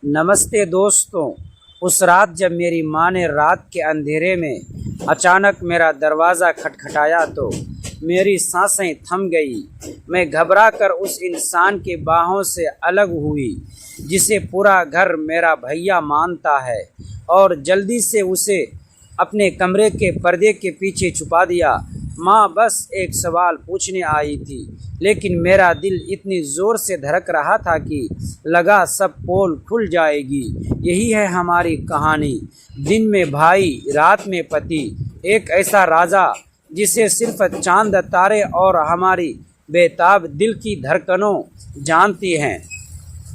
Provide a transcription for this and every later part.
नमस्ते दोस्तों। उस रात जब मेरी माँ ने रात के अंधेरे में अचानक मेरा दरवाज़ा खटखटाया तो मेरी सांसें थम गई। मैं घबरा कर उस इंसान के बाहों से अलग हुई जिसे पूरा घर मेरा भैया मानता है, और जल्दी से उसे अपने कमरे के पर्दे के पीछे छुपा दिया। माँ बस एक सवाल पूछने आई थी, लेकिन मेरा दिल इतनी ज़ोर से धड़क रहा था कि लगा सब पोल खुल जाएगी। यही है हमारी कहानी। दिन में भाई, रात में पति। एक ऐसा राजा जिसे सिर्फ चांद, तारे और हमारी बेताब दिल की धड़कनों जानती हैं।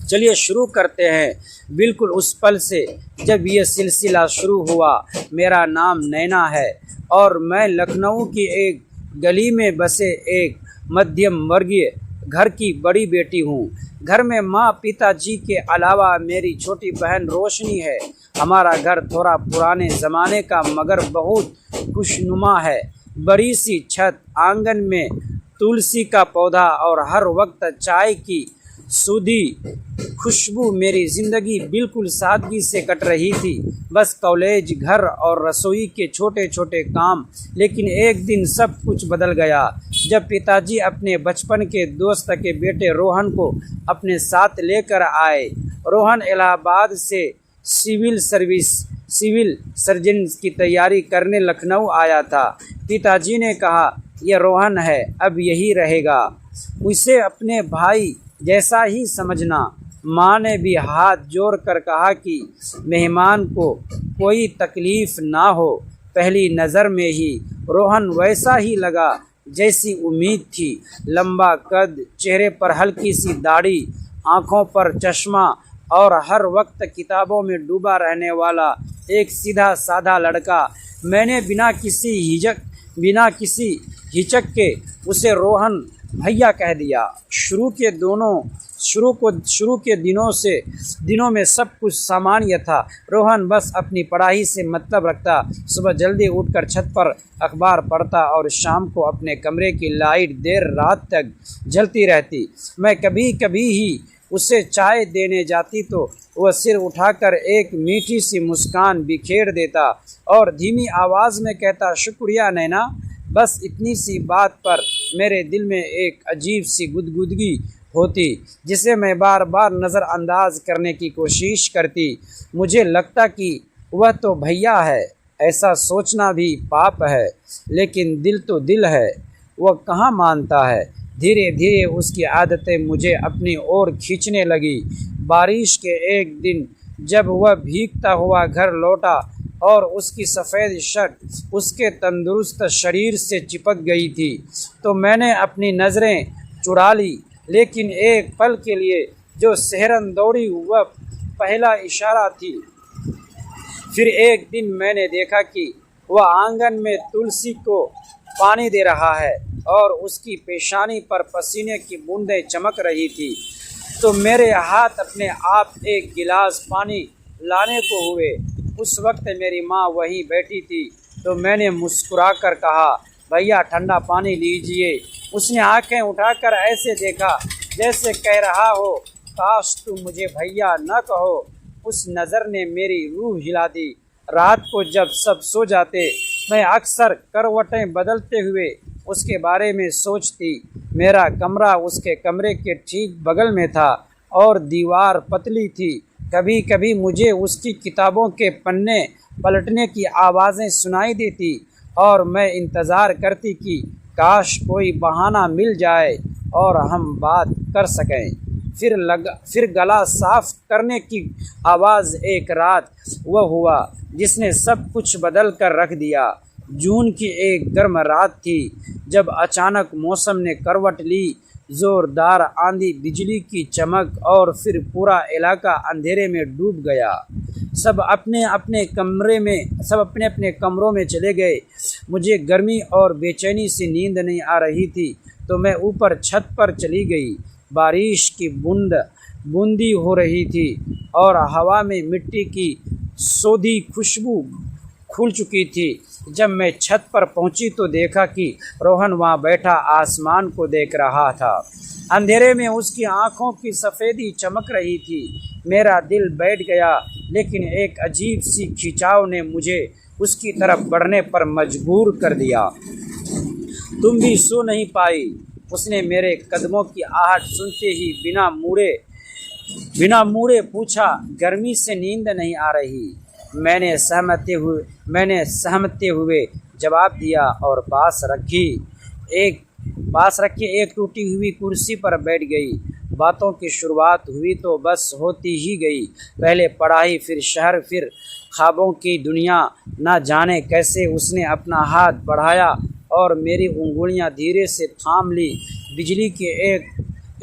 चलिए शुरू करते हैं बिल्कुल उस पल से जब ये सिलसिला शुरू हुआ। मेरा नाम नैना है और मैं लखनऊ की एक गली में बसे एक मध्यम वर्गीय घर की बड़ी बेटी हूँ। घर में माँ पिताजी के अलावा मेरी छोटी बहन रोशनी है। हमारा घर थोड़ा पुराने ज़माने का मगर बहुत खुशनुमा है। बड़ी सी छत, आंगन में तुलसी का पौधा और हर वक्त चाय की सूधी खुशबू। मेरी ज़िंदगी बिल्कुल सादगी से कट रही थी, बस कॉलेज, घर और रसोई के छोटे छोटे काम। लेकिन एक दिन सब कुछ बदल गया जब पिताजी अपने बचपन के दोस्त के बेटे रोहन को अपने साथ लेकर आए। रोहन इलाहाबाद से सिविल सर्जन की तैयारी करने लखनऊ आया था। पिताजी ने कहा, यह रोहन है, अब यही रहेगा, उसे अपने भाई जैसा ही समझना। माँ ने भी हाथ जोड़कर कहा कि मेहमान को कोई तकलीफ़ ना हो। पहली नज़र में ही रोहन वैसा ही लगा जैसी उम्मीद थी। लंबा कद, चेहरे पर हल्की सी दाढ़ी, आँखों पर चश्मा और हर वक्त किताबों में डूबा रहने वाला एक सीधा साधा लड़का। मैंने बिना किसी हिचक के उसे रोहन भैया कह दिया। शुरू के दिनों में सब कुछ सामान्य था। रोहन बस अपनी पढ़ाई से मतलब रखता, सुबह जल्दी उठकर छत पर अखबार पढ़ता और शाम को अपने कमरे की लाइट देर रात तक जलती रहती। मैं कभी कभी ही उसे चाय देने जाती तो वह सिर उठाकर एक मीठी सी मुस्कान बिखेर देता और धीमी आवाज़ में कहता, शुक्रिया नैना। बस इतनी सी बात पर मेरे दिल में एक अजीब सी गुदगुदगी होती जिसे मैं बार बार नज़रअंदाज करने की कोशिश करती। मुझे लगता कि वह तो भैया है, ऐसा सोचना भी पाप है, लेकिन दिल तो दिल है, वह कहाँ मानता है। धीरे धीरे उसकी आदतें मुझे अपनी ओर खींचने लगी। बारिश के एक दिन जब वह भीगता हुआ घर लौटा और उसकी सफ़ेद शर्ट उसके तंदुरुस्त शरीर से चिपक गई थी, तो मैंने अपनी नज़रें चुरा ली। लेकिन एक पल के लिए जो सहरन दौड़ी वह पहला इशारा थी। फिर एक दिन मैंने देखा कि वह आंगन में तुलसी को पानी दे रहा है और उसकी पेशानी पर पसीने की बूंदें चमक रही थी, तो मेरे हाथ अपने आप एक गिलास पानी लाने को हुए। उस वक्त मेरी माँ वहीं बैठी थी, तो मैंने मुस्कुराकर कहा, भैया ठंडा पानी लीजिए। उसने आंखें उठाकर ऐसे देखा जैसे कह रहा हो, काश तुम मुझे भैया न कहो। उस नज़र ने मेरी रूह हिला दी। रात को जब सब सो जाते, मैं अक्सर करवटें बदलते हुए उसके बारे में सोचती। मेरा कमरा उसके कमरे के ठीक बगल में था और दीवार पतली थी। कभी कभी मुझे उसकी किताबों के पन्ने पलटने की आवाज़ें सुनाई देती और मैं इंतज़ार करती कि काश कोई बहाना मिल जाए और हम बात कर सकें। फिर गला साफ करने की आवाज़। एक रात वह हुआ जिसने सब कुछ बदल कर रख दिया। जून की एक गर्म रात थी जब अचानक मौसम ने करवट ली। ज़ोरदार आंधी, बिजली की चमक और फिर पूरा इलाका अंधेरे में डूब गया। सब अपने अपने कमरों में चले गए। मुझे गर्मी और बेचैनी से नींद नहीं आ रही थी, तो मैं ऊपर छत पर चली गई। बारिश की बूंदी हो रही थी और हवा में मिट्टी की सोधी खुशबू खुल चुकी थी। जब मैं छत पर पहुंची तो देखा कि रोहन वहां बैठा आसमान को देख रहा था। अंधेरे में उसकी आंखों की सफ़ेदी चमक रही थी। मेरा दिल बैठ गया, लेकिन एक अजीब सी खिंचाव ने मुझे उसकी तरफ बढ़ने पर मजबूर कर दिया। तुम भी सो नहीं पाई? उसने मेरे कदमों की आहट सुनते ही बिना मुड़े पूछा। गर्मी से नींद नहीं आ रही, मैंने सहमते हुए जवाब दिया और पास रखी एक टूटी हुई कुर्सी पर बैठ गई। बातों की शुरुआत हुई तो बस होती ही गई। पहले पढ़ाई, फिर शहर, फिर ख्वाबों की दुनिया। न जाने कैसे उसने अपना हाथ बढ़ाया और मेरी उंगलियां धीरे से थाम ली। बिजली की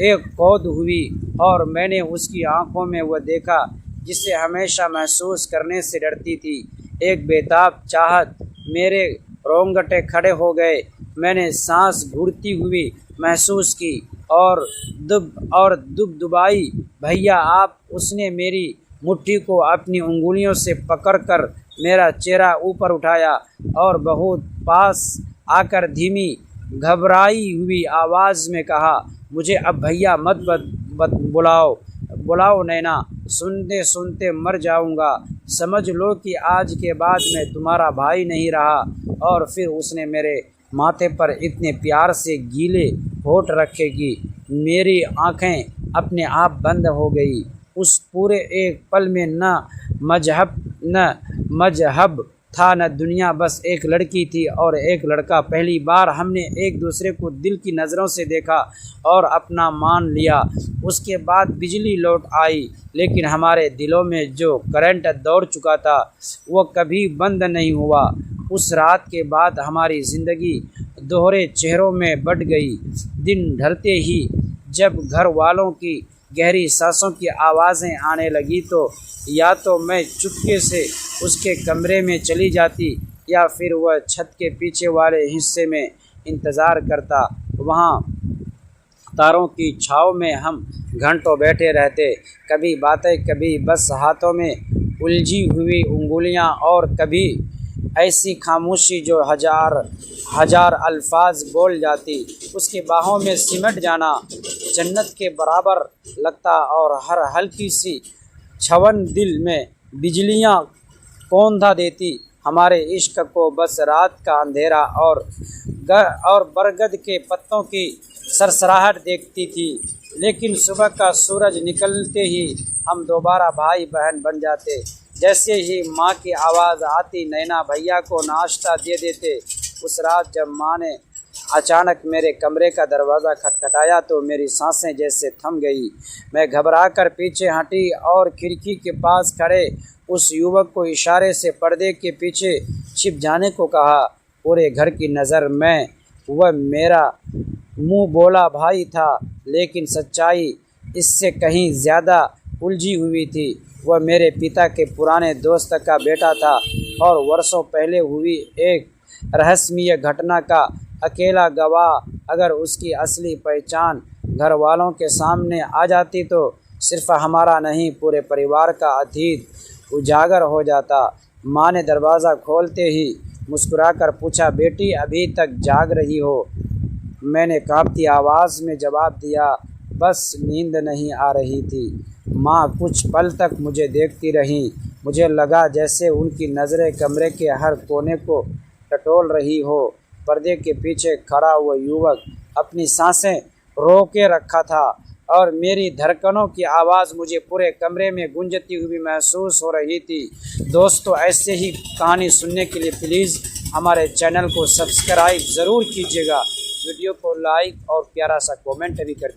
एक कौद हुई और मैंने उसकी आंखों में वह देखा जिसे हमेशा महसूस करने से डरती थी, एक बेताब चाहत। मेरे रोंगटे खड़े हो गए। मैंने सांस घुड़ती हुई महसूस की और दुबदुबाई, भैया आप। उसने मेरी मुट्ठी को अपनी उंगलियों से पकड़कर मेरा चेहरा ऊपर उठाया और बहुत पास आकर धीमी घबराई हुई आवाज़ में कहा, मुझे अब भैया मत बुलाओ नैना, सुनते सुनते मर जाऊंगा। समझ लो कि आज के बाद मैं तुम्हारा भाई नहीं रहा। और फिर उसने मेरे माथे पर इतने प्यार से गीले होठ रखे कि मेरी आंखें अपने आप बंद हो गई। उस पूरे एक पल में न मजहब था न दुनिया, बस एक लड़की थी और एक लड़का। पहली बार हमने एक दूसरे को दिल की नज़रों से देखा और अपना मान लिया। उसके बाद बिजली लौट आई, लेकिन हमारे दिलों में जो करंट दौड़ चुका था वो कभी बंद नहीं हुआ। उस रात के बाद हमारी ज़िंदगी दोहरे चेहरों में बढ़ गई। दिन ढलते ही जब घर वालों की गहरी सांसों की आवाज़ें आने लगी तो या तो मैं चुपके से उसके कमरे में चली जाती या फिर वह छत के पीछे वाले हिस्से में इंतज़ार करता। वहाँ तारों की छाँव में हम घंटों बैठे रहते, कभी बातें, कभी बस हाथों में उलझी हुई उंगलियाँ और कभी ऐसी खामोशी जो हजार अल्फाज बोल जाती। उसकी बाहों में सिमट जाना जन्नत के बराबर लगता और हर हल्की सी छवन दिल में बिजलियाँ कौंधा देती। हमारे इश्क को बस रात का अंधेरा और बरगद के पत्तों की सरसराहट देखती थी, लेकिन सुबह का सूरज निकलते ही हम दोबारा भाई बहन बन जाते। जैसे ही माँ की आवाज़ आती, नैना भैया को नाश्ता दे देते। उस रात जब माँ ने अचानक मेरे कमरे का दरवाज़ा खटखटाया तो मेरी सांसें जैसे थम गई। मैं घबराकर पीछे हटी और खिड़की के पास खड़े उस युवक को इशारे से पर्दे के पीछे छिप जाने को कहा। पूरे घर की नज़र में वह मेरा मुंह बोला भाई था, लेकिन सच्चाई इससे कहीं ज़्यादा उलझी हुई थी। वह मेरे पिता के पुराने दोस्त का बेटा था और वर्षों पहले हुई एक रहस्यमय घटना का अकेला गवाह। अगर उसकी असली पहचान घर वालों के सामने आ जाती तो सिर्फ हमारा नहीं, पूरे परिवार का अतीत उजागर हो जाता। माँ ने दरवाज़ा खोलते ही मुस्कुराकर पूछा, बेटी अभी तक जाग रही हो? मैंने कांपती आवाज़ में जवाब दिया, बस नींद नहीं आ रही थी। माँ कुछ पल तक मुझे देखती रहीं। मुझे लगा जैसे उनकी नज़रें कमरे के हर कोने को टटोल रही हो। पर्दे के पीछे खड़ा हुआ युवक अपनी सांसें रोके रखा था और मेरी धड़कनों की आवाज़ मुझे पूरे कमरे में गूंजती हुई महसूस हो रही थी। दोस्तों, ऐसे ही कहानी सुनने के लिए प्लीज़ हमारे चैनल को सब्सक्राइब ज़रूर कीजिएगा। वीडियो को लाइक और प्यारा सा कमेंट भी कर